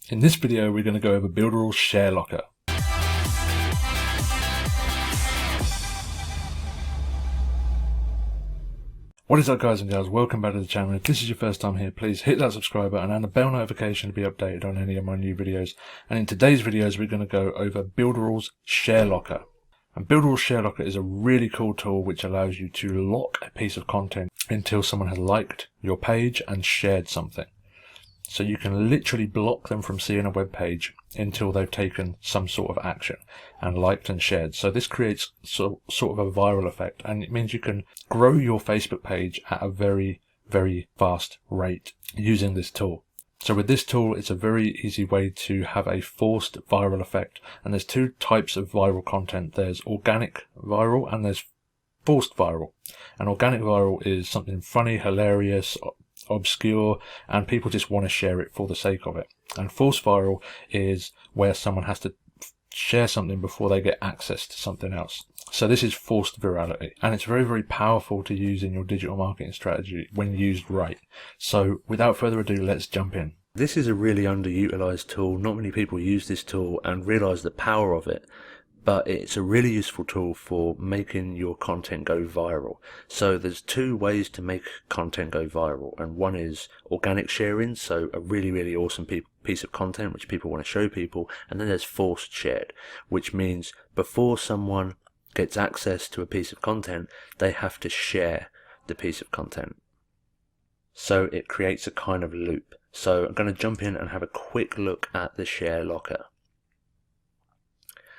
In this video, we're going to go over Builderall Share Locker. What is up, guys and girls? Welcome back to the channel. If this is your first time here, please hit that subscribe button and the bell notification to be updated on any of my new videos. And in today's videos, we're going to go over Builderall's Share Locker. And Builderall Share Locker is a really cool tool which allows you to lock a piece of content until someone has liked your page and shared something. So you can literally block them from seeing a web page until they've taken some sort of action and liked and shared. So this creates sort of a viral effect, and it means you can grow your Facebook page at a very, very fast rate using this tool. So with this tool, it's a very easy way to have a forced viral effect. And there's two types of viral content. There's organic viral and there's forced viral. And organic viral is something funny, hilarious, obscure, and people just want to share it for the sake of it. And forced viral is where someone has to share something before they get access to something else. So this is forced virality, and it's very, very powerful to use in your digital marketing strategy when used right. So without further ado, let's jump in. This is a really underutilized tool. Not many people use this tool and realize the power of it. But it's a really useful tool for making your content go viral. So there's two ways to make content go viral, and one is organic sharing, so a really, really awesome piece of content which people want to show people, and then there's forced shared, which means before someone gets access to a piece of content, they have to share the piece of content. So it creates a kind of loop. So I'm going to jump in and have a quick look at the Share Locker.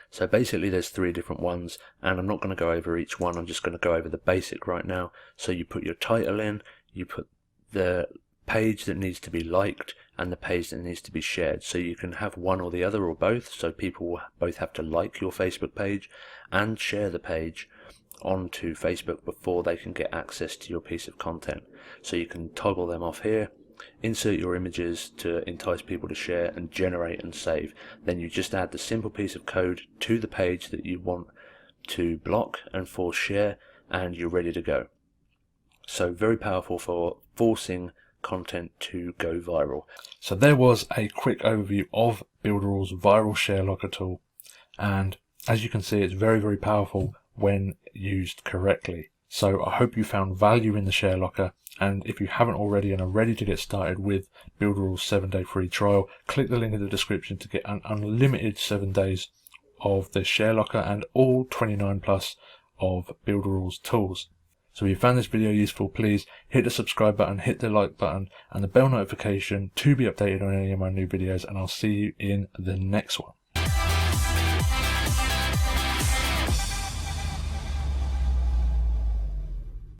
So basically there's three different ones, and I'm not going to go over each one. I'm just going to go over the basic right now. So you put your title in, you put the page that needs to be liked and the page that needs to be shared. So you can have one or the other or both. So people will both have to like your Facebook page and share the page onto Facebook before they can get access to your piece of content. So you can toggle them off here. Insert your images to entice people to share, and generate and save. Then you just add the simple piece of code to the page that you want to block and force share, and you're ready to go. So very powerful for forcing content to go viral. So there was a quick overview of Builderall's viral share locker tool, and as you can see, it's very, very powerful when used correctly. So I hope you found value in the share locker. And if you haven't already and are ready to get started with Builderall's 7-day free trial, click the link in the description to get an unlimited 7 days of the Share Locker and all 29 plus of Builderall's tools. So if you found this video useful, please hit the subscribe button, hit the like button and the bell notification to be updated on any of my new videos, and I'll see you in the next one.